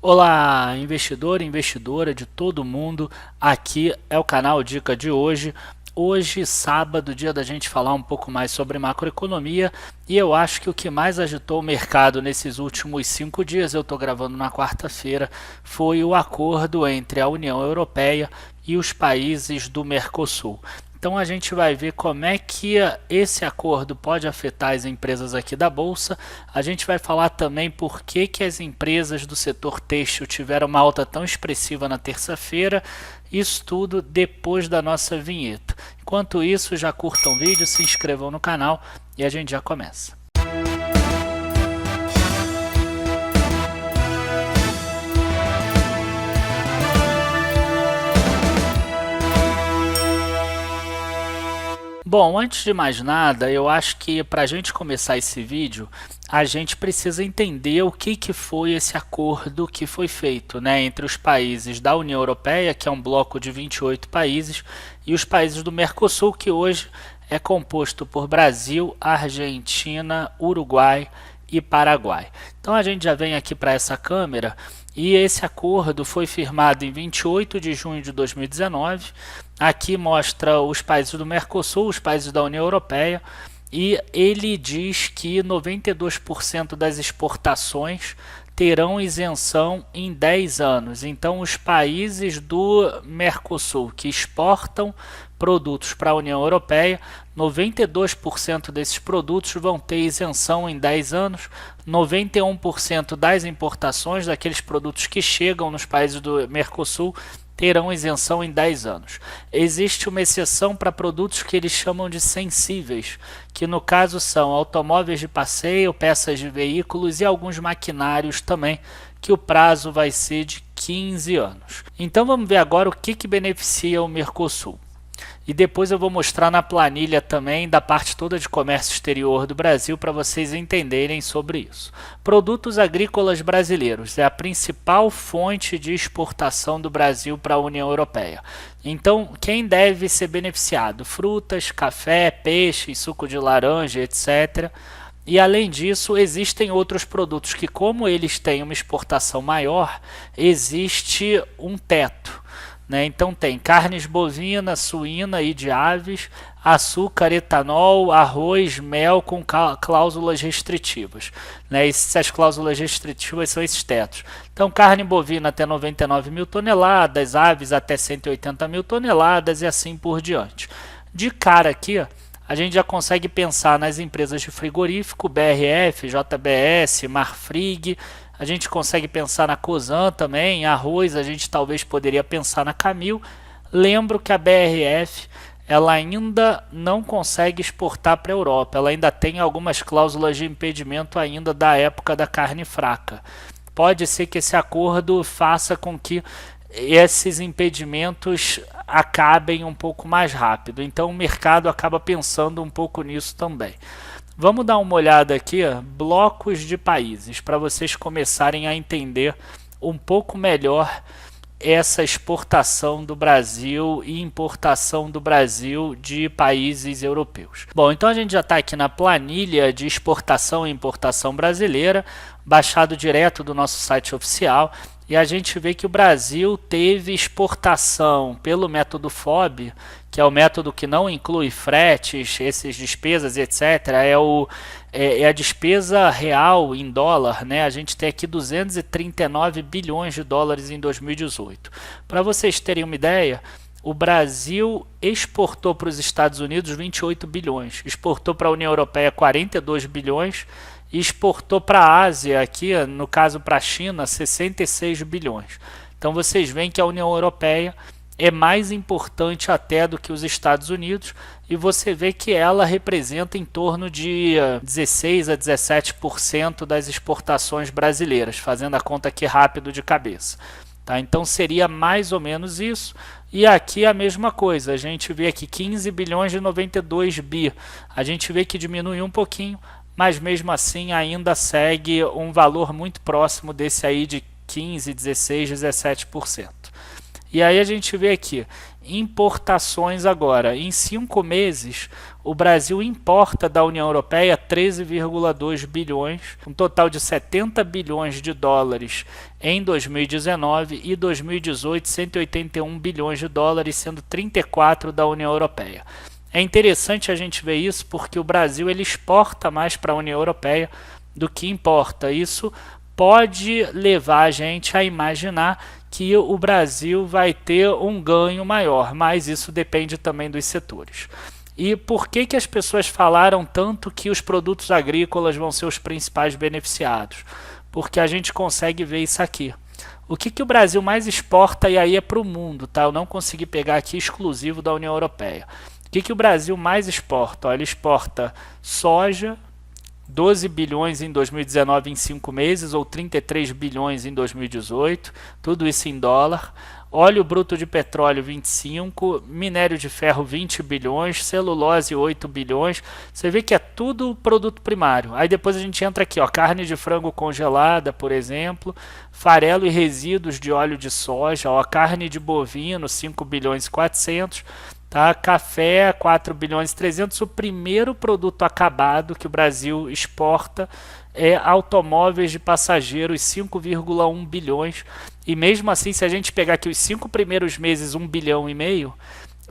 Olá, investidor e investidora de todo mundo, aqui é o canal Dica de hoje. Hoje, sábado, dia da gente falar um pouco mais sobre macroeconomia, e eu acho que o que mais agitou o mercado nesses últimos 5 dias, eu estou gravando na quarta-feira, foi o acordo entre a União Europeia e os países do Mercosul. Então a gente vai ver como é que esse acordo pode afetar as empresas aqui da Bolsa. A gente vai falar também por que as empresas do setor têxtil tiveram uma alta tão expressiva na terça-feira. Isso tudo depois da nossa vinheta. Enquanto isso, já curtam o vídeo, se inscrevam no canal e a gente já começa. Bom, antes de mais nada, eu acho que para a gente começar esse vídeo, a gente precisa entender o que foi esse acordo que foi feito, né, entre os países da União Europeia, que é um bloco de 28 países, e os países do Mercosul, que hoje é composto por Brasil, Argentina, Uruguai e Paraguai. Então a gente já vem aqui para essa câmera. E esse acordo foi firmado em 28 de junho de 2019. Aqui mostra os países do Mercosul, os países da União Europeia, e ele diz que 92% das exportações terão isenção em 10 anos. Então, os países do Mercosul que exportam produtos para a União Europeia, 92% desses produtos vão ter isenção em 10 anos, 91% das importações daqueles produtos que chegam nos países do Mercosul terão isenção em 10 anos. Existe uma exceção para produtos que eles chamam de sensíveis, que no caso são automóveis de passeio, peças de veículos e alguns maquinários também, que o prazo vai ser de 15 anos. Então vamos ver agora o que beneficia o Mercosul. E depois eu vou mostrar na planilha também da parte toda de comércio exterior do Brasil para vocês entenderem sobre isso. Produtos agrícolas brasileiros é a principal fonte de exportação do Brasil para a União Europeia. Então, quem deve ser beneficiado? Frutas, café, peixe, suco de laranja, etc. E além disso, existem outros produtos que, como eles têm uma exportação maior, existe um teto. Então tem carnes bovina, suína e de aves, açúcar, etanol, arroz, mel com cláusulas restritivas. Essas cláusulas restritivas são esses tetos. Então carne bovina até 99 mil toneladas, aves até 180 mil toneladas e assim por diante. De cara aqui, a gente já consegue pensar nas empresas de frigorífico, BRF, JBS, Marfrig. A gente consegue pensar na Cosan também, arroz, a gente talvez poderia pensar na Camil. Lembro que a BRF ela ainda não consegue exportar para a Europa, ela ainda tem algumas cláusulas de impedimento ainda da época da carne fraca. Pode ser que esse acordo faça com que esses impedimentos acabem um pouco mais rápido, então o mercado acaba pensando um pouco nisso também. Vamos dar uma olhada aqui, blocos de países, para vocês começarem a entender um pouco melhor essa exportação do Brasil e importação do Brasil de países europeus. Bom, então a gente já está aqui na planilha de exportação e importação brasileira, baixado direto do nosso site oficial, e a gente vê que o Brasil teve exportação pelo método FOB, que é o método que não inclui fretes, essas despesas, etc. É a despesa real em dólar, A gente tem aqui 239 bilhões de dólares em 2018. Para vocês terem uma ideia, o Brasil exportou para os Estados Unidos 28 bilhões, exportou para a União Europeia 42 bilhões, e exportou para a Ásia, aqui no caso para a China, 66 bilhões. Então vocês veem que a União Europeia é mais importante até do que os Estados Unidos, e você vê que ela representa em torno de 16 a 17% das exportações brasileiras, fazendo a conta aqui rápido de cabeça. Então seria mais ou menos isso. E aqui a mesma coisa, a gente vê aqui 15 bilhões de 92 bi, a gente vê que diminui um pouquinho, mas mesmo assim ainda segue um valor muito próximo desse aí de 15, 16, 17%. E aí a gente vê aqui, importações agora. Em 5 meses, o Brasil importa da União Europeia 13,2 bilhões, um total de 70 bilhões de dólares em 2019 e 2018, 181 bilhões de dólares, sendo 34 da União Europeia. É interessante a gente ver isso porque o Brasil ele exporta mais para a União Europeia do que importa. Isso pode levar a gente a imaginar que o Brasil vai ter um ganho maior, mas isso depende também dos setores. E por que que as pessoas falaram tanto que os produtos agrícolas vão ser os principais beneficiados? Porque a gente consegue ver isso aqui. O que que o Brasil mais exporta, e aí é para o mundo, tá? Eu não consegui pegar aqui exclusivo da União Europeia. O que que o Brasil mais exporta? Ó, ele exporta soja, 12 bilhões em 2019 em 5 meses, ou 33 bilhões em 2018, tudo isso em dólar. Óleo bruto de petróleo 25, minério de ferro 20 bilhões, celulose 8 bilhões. Você vê que é tudo produto primário. Aí depois a gente entra aqui, ó, carne de frango congelada, por exemplo, farelo e resíduos de óleo de soja, ó, carne de bovino 5 bilhões e 400. Tá? Café, 4 bilhões e 300. O primeiro produto acabado que o Brasil exporta é automóveis de passageiros, 5,1 bilhões. E mesmo assim, se a gente pegar aqui os 5 primeiros meses, 1,5 bilhão,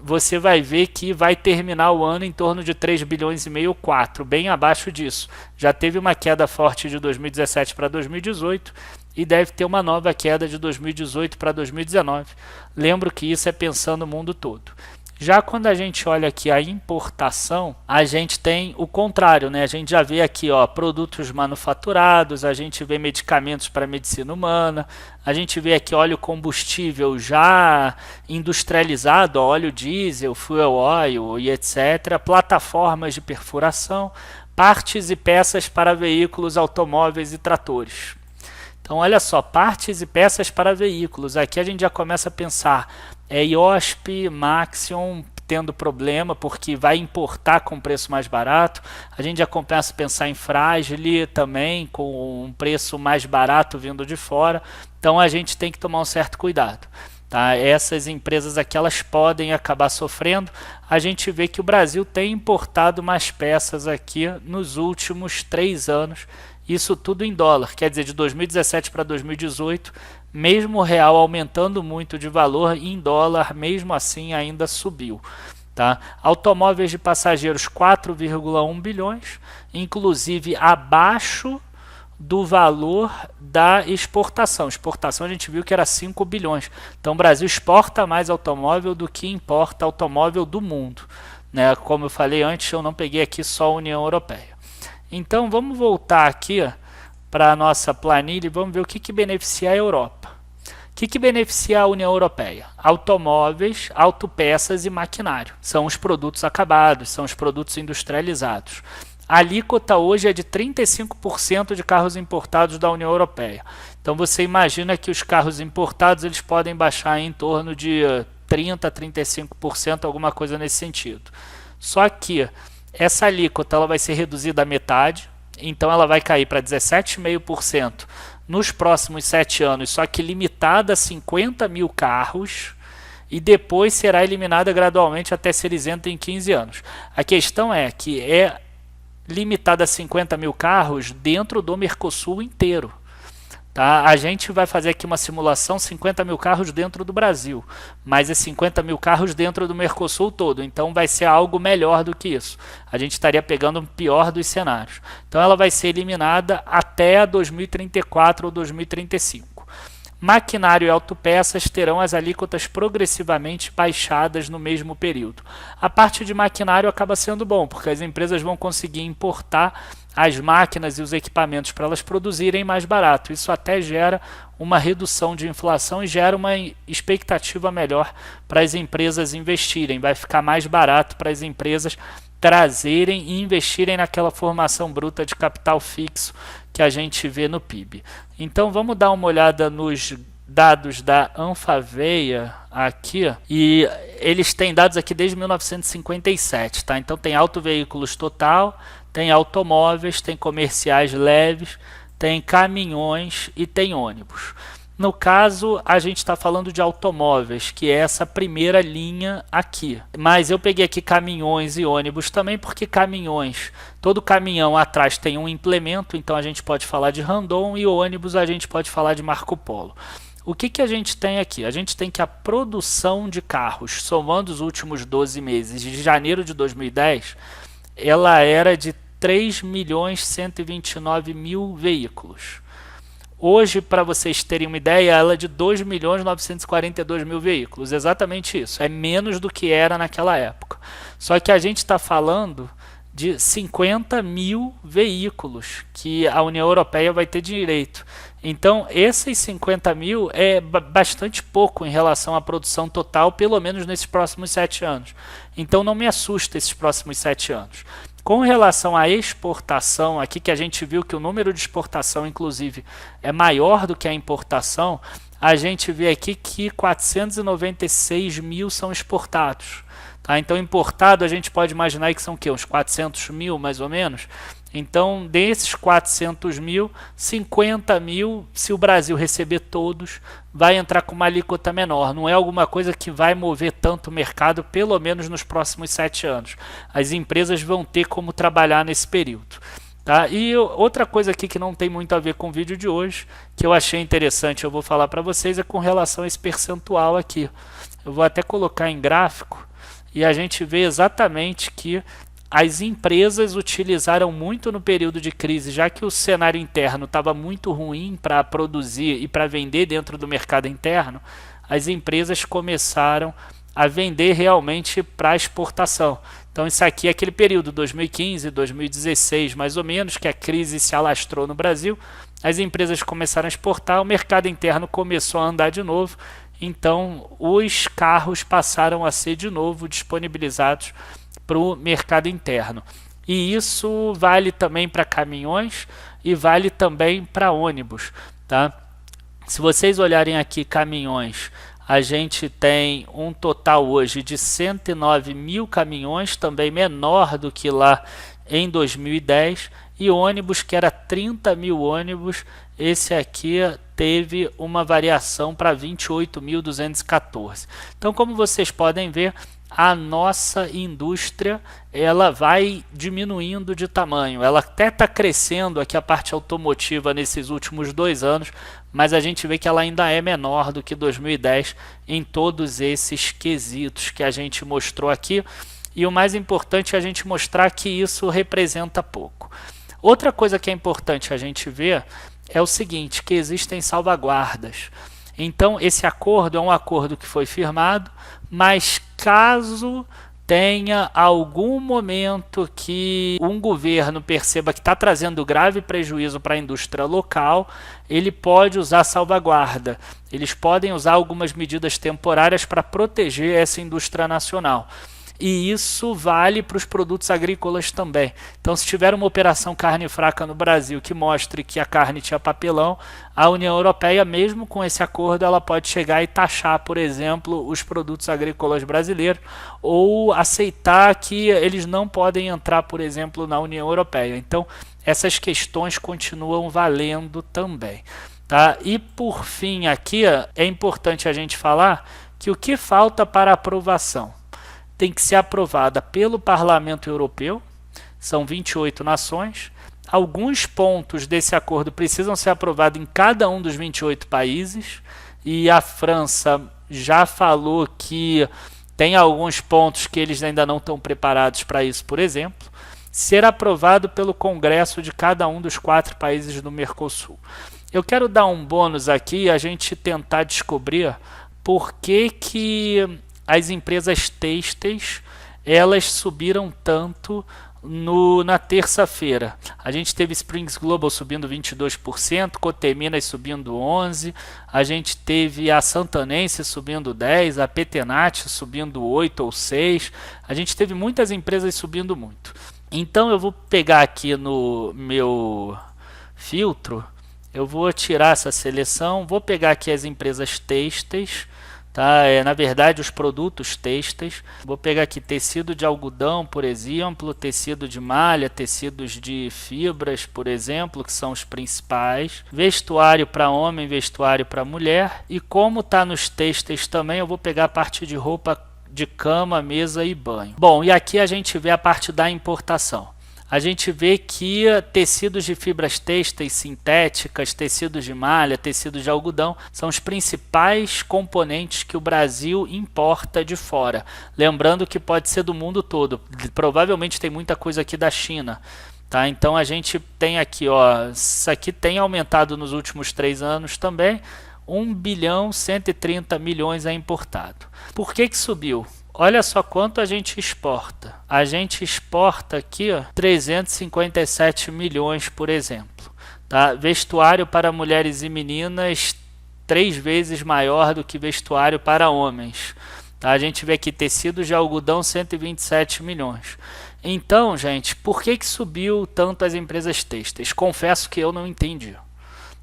você vai ver que vai terminar o ano em torno de 3 bilhões e meio, 4, bem abaixo disso. Já teve uma queda forte de 2017 para 2018 e deve ter uma nova queda de 2018 para 2019. Lembro que isso é pensando no mundo todo. Já quando a gente olha aqui a importação, a gente tem o contrário, né? A gente já vê aqui, ó, produtos manufaturados, a gente vê medicamentos para medicina humana, a gente vê aqui óleo combustível já industrializado, óleo diesel, fuel oil e etc. Plataformas de perfuração, partes e peças para veículos, automóveis e tratores. Então, olha só, partes e peças para veículos. Aqui a gente já começa a pensar, IOSP, Maxion tendo problema porque vai importar com preço mais barato. A gente já começa a pensar em Fragile também, com um preço mais barato vindo de fora. Então, a gente tem que tomar um certo cuidado. Tá? Essas empresas aqui elas podem acabar sofrendo. A gente vê que o Brasil tem importado mais peças aqui nos últimos 3 anos. Isso tudo em dólar, quer dizer, de 2017 para 2018, mesmo o real aumentando muito de valor, em dólar, mesmo assim, ainda subiu. Tá? Automóveis de passageiros, 4,1 bilhões, inclusive abaixo do valor da exportação. Exportação a gente viu que era 5 bilhões. Então o Brasil exporta mais automóvel do que importa automóvel do mundo. Né? Como eu falei antes, eu não peguei aqui só a União Europeia. Então vamos voltar aqui para a nossa planilha e vamos ver o que beneficia a Europa. O que beneficia a União Europeia? Automóveis, autopeças e maquinário. São os produtos acabados, são os produtos industrializados. A alíquota hoje é de 35% de carros importados da União Europeia. Então você imagina que os carros importados eles podem baixar em torno de 30% a 35%, alguma coisa nesse sentido. Só que essa alíquota ela vai ser reduzida à metade, então ela vai cair para 17,5% nos próximos 7 anos, só que limitada a 50 mil carros, e depois será eliminada gradualmente até ser isenta em 15 anos. A questão é que é limitada a 50 mil carros dentro do Mercosul inteiro. Tá? A gente vai fazer aqui uma simulação 50 mil carros dentro do Brasil, mas é 50 mil carros dentro do Mercosul todo, então vai ser algo melhor do que isso. A gente estaria pegando o pior dos cenários. Então ela vai ser eliminada até 2034 ou 2035. Maquinário e autopeças terão as alíquotas progressivamente baixadas no mesmo período. A parte de maquinário acaba sendo bom, porque as empresas vão conseguir importar as máquinas e os equipamentos para elas produzirem mais barato. Isso até gera uma redução de inflação e gera uma expectativa melhor para as empresas investirem. Vai ficar mais barato para as empresas trazerem e investirem naquela formação bruta de capital fixo que a gente vê no PIB. Então vamos dar uma olhada nos dados da Anfavea aqui, e eles têm dados aqui desde 1957, tá? Então tem autoveículos total, tem automóveis, tem comerciais leves, tem caminhões e tem ônibus. No caso, a gente está falando de automóveis, que é essa primeira linha aqui. Mas eu peguei aqui caminhões e ônibus também, porque caminhões, todo caminhão atrás tem um implemento, então a gente pode falar de Randon, e ônibus a gente pode falar de Marco Polo. O que a gente tem aqui? A gente tem que a produção de carros, somando os últimos 12 meses, de janeiro de 2010, ela era de 3.129.000 veículos. Hoje, para vocês terem uma ideia, ela é de 2.942.000 veículos, exatamente isso, é menos do que era naquela época. Só que a gente está falando de 50 mil veículos que a União Europeia vai ter direito. Então, esses 50 mil é bastante pouco em relação à produção total, pelo menos nesses próximos 7 anos. Então, não me assusta esses próximos 7 anos. Com relação à exportação, aqui que a gente viu que o número de exportação, inclusive, é maior do que a importação, a gente vê aqui que 496 mil são exportados. Tá? Então, importado, a gente pode imaginar que são o quê? Uns 400 mil, mais ou menos. Então, desses 400 mil, 50 mil, se o Brasil receber todos, vai entrar com uma alíquota menor. Não é alguma coisa que vai mover tanto o mercado, pelo menos nos próximos 7 anos. As empresas vão ter como trabalhar nesse período. Tá? E outra coisa aqui que não tem muito a ver com o vídeo de hoje, que eu achei interessante, eu vou falar para vocês, é com relação a esse percentual aqui. Eu vou até colocar em gráfico, e a gente vê exatamente que as empresas utilizaram muito no período de crise, já que o cenário interno estava muito ruim para produzir e para vender dentro do mercado interno, as empresas começaram a vender realmente para exportação. Então isso aqui é aquele período 2015, 2016 mais ou menos, que a crise se alastrou no Brasil, as empresas começaram a exportar, o mercado interno começou a andar de novo, então os carros passaram a ser de novo disponibilizados para o mercado interno. E isso vale também para caminhões e vale também para ônibus. Tá? Se vocês olharem aqui caminhões, a gente tem um total hoje de 109 mil caminhões, também menor do que lá em 2010, e ônibus, que era 30 mil ônibus, esse aqui teve uma variação para 28.214. Então, como vocês podem ver, a nossa indústria ela vai diminuindo de tamanho. Ela até está crescendo aqui a parte automotiva nesses últimos 2 anos, mas a gente vê que ela ainda é menor do que 2010 em todos esses quesitos que a gente mostrou aqui. E o mais importante é a gente mostrar que isso representa pouco. Outra coisa que é importante a gente ver é o seguinte, que existem salvaguardas. Então, esse acordo é um acordo que foi firmado, mas caso tenha algum momento que um governo perceba que está trazendo grave prejuízo para a indústria local, ele pode usar salvaguarda. Eles podem usar algumas medidas temporárias para proteger essa indústria nacional. E isso vale para os produtos agrícolas também. Então, se tiver uma operação carne fraca no Brasil que mostre que a carne tinha papelão, a União Europeia, mesmo com esse acordo, ela pode chegar e taxar, por exemplo, os produtos agrícolas brasileiros, ou aceitar que eles não podem entrar, por exemplo, na União Europeia. Então, essas questões continuam valendo também. Tá? E, por fim, aqui é importante a gente falar que o que falta para aprovação tem que ser aprovada pelo Parlamento Europeu, são 28 nações. Alguns pontos desse acordo precisam ser aprovados em cada um dos 28 países, e a França já falou que tem alguns pontos que eles ainda não estão preparados para isso, por exemplo, ser aprovado pelo Congresso de cada um dos 4 países do Mercosul. Eu quero dar um bônus aqui, a gente tentar descobrir por que as empresas têxteis elas subiram tanto na terça-feira. A gente teve Springs Global subindo 22%, Coteminas subindo 11%, a gente teve a Santanense subindo 10%, a Petenat subindo 8% ou 6%, a gente teve muitas empresas subindo muito. Então eu vou pegar aqui no meu filtro, eu vou tirar essa seleção, vou pegar aqui as empresas têxteis, tá? Na verdade, os produtos têxteis. Vou pegar aqui tecido de algodão, por exemplo, tecido de malha, tecidos de fibras, por exemplo, que são os principais. Vestuário para homem, vestuário para mulher. E como está nos têxteis também, eu vou pegar a parte de roupa de cama, mesa e banho. Bom, e aqui a gente vê a parte da importação. A gente vê que tecidos de fibras têxteis sintéticas, tecidos de malha, tecidos de algodão são os principais componentes que o Brasil importa de fora. Lembrando que pode ser do mundo todo. Provavelmente tem muita coisa aqui da China. Tá? Então a gente tem aqui, ó, isso aqui tem aumentado nos últimos 3 anos também. 1 bilhão 130 milhões é importado. Por que subiu? Olha só quanto a gente exporta. A gente exporta aqui, ó, 357 milhões, por exemplo. Tá? Vestuário para mulheres e meninas 3 vezes maior do que vestuário para homens. Tá? A gente vê aqui tecidos de algodão 127 milhões. Então, gente, por que subiu tanto as empresas têxteis? Confesso que eu não entendi.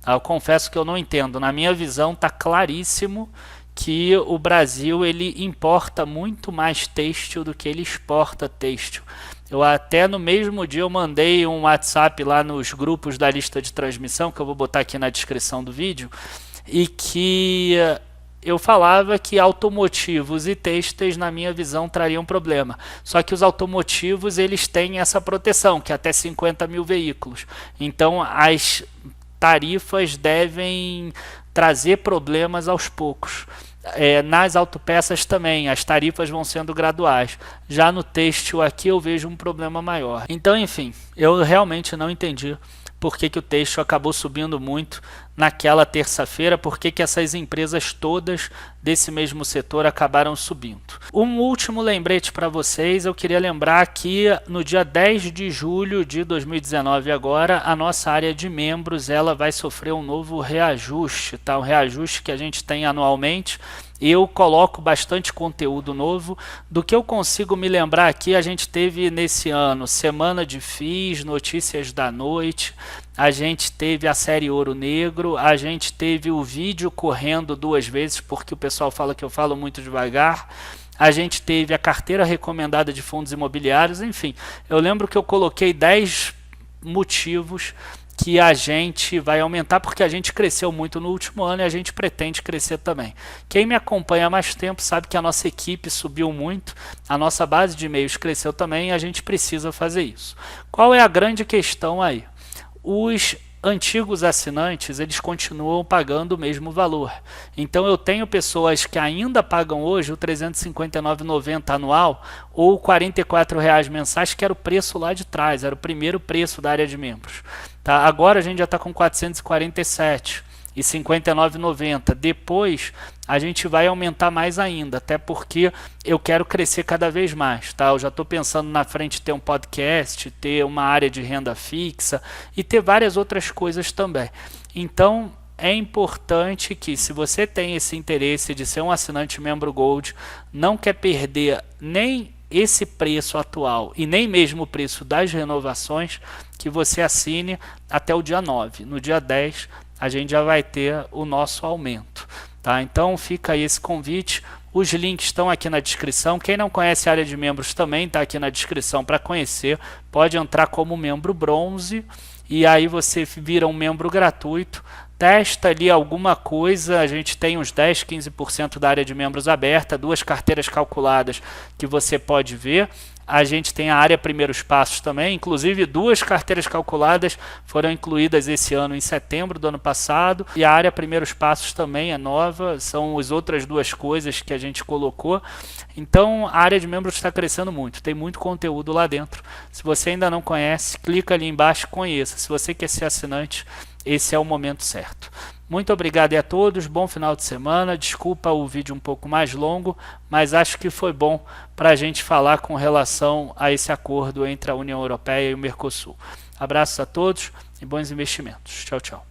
Eu confesso que eu não entendo. Na minha visão está claríssimo que o Brasil ele importa muito mais têxtil do que ele exporta têxtil. Eu até no mesmo dia eu mandei um WhatsApp lá nos grupos da lista de transmissão, que eu vou botar aqui na descrição do vídeo, e que eu falava que automotivos e têxteis, na minha visão, trariam problema. Só que os automotivos eles têm essa proteção, que é até 50 mil veículos. Então as tarifas devem trazer problemas aos poucos. Nas autopeças também, as tarifas vão sendo graduais. Já no têxtil aqui eu vejo um problema maior. Então, enfim, eu realmente não entendi por que o têxtil acabou subindo muito naquela terça-feira, por que essas empresas todas desse mesmo setor acabaram subindo. Um último lembrete para vocês, eu queria lembrar que no dia 10 de julho de 2019 agora, a nossa área de membros ela vai sofrer um novo reajuste, tá? Um reajuste que a gente tem anualmente. Eu coloco bastante conteúdo novo. Do que eu consigo me lembrar aqui, a gente teve nesse ano Semana de FIIs, Notícias da Noite, a gente teve a série Ouro Negro, a gente teve o vídeo correndo 2 vezes, porque o pessoal fala que eu falo muito devagar. A gente teve a carteira recomendada de fundos imobiliários, enfim. Eu lembro que eu coloquei 10 motivos que a gente vai aumentar, porque a gente cresceu muito no último ano e a gente pretende crescer também. Quem me acompanha há mais tempo sabe que a nossa equipe subiu muito, a nossa base de e-mails cresceu também e a gente precisa fazer isso. Qual é a grande questão aí? Os antigos assinantes, eles continuam pagando o mesmo valor. Então eu tenho pessoas que ainda pagam hoje o R$ 359,90 anual ou R$ 44,00 mensais, que era o preço lá de trás, era o primeiro preço da área de membros. Tá? Agora a gente já está com R$ 447 e R$ 59,90. Depois a gente vai aumentar mais ainda, até porque eu quero crescer cada vez mais. Tá? Eu já estou pensando na frente ter um podcast, ter uma área de renda fixa e ter várias outras coisas também. Então é importante que, se você tem esse interesse de ser um assinante membro Gold, não quer perder nem esse preço atual e nem mesmo o preço das renovações, que você assine até o dia 9. No dia 10 a gente já vai ter o nosso aumento. Tá? Então fica aí esse convite. Os links estão aqui na descrição. Quem não conhece a área de membros também está aqui na descrição para conhecer. Pode entrar como membro bronze e aí você vira um membro gratuito. Testa ali alguma coisa, a gente tem uns 10, 15% da área de membros aberta, 2 carteiras calculadas que você pode ver. A gente tem a área Primeiros Passos também, inclusive 2 carteiras calculadas foram incluídas esse ano em setembro do ano passado. E a área Primeiros Passos também é nova, são as outras 2 coisas que a gente colocou. Então a área de membros está crescendo muito, tem muito conteúdo lá dentro. Se você ainda não conhece, clica ali embaixo e conheça. Se você quer ser assinante, esse é o momento certo. Muito obrigado a todos, bom final de semana. Desculpa o vídeo um pouco mais longo, mas acho que foi bom para a gente falar com relação a esse acordo entre a União Europeia e o Mercosul. Abraços a todos e bons investimentos. Tchau, tchau.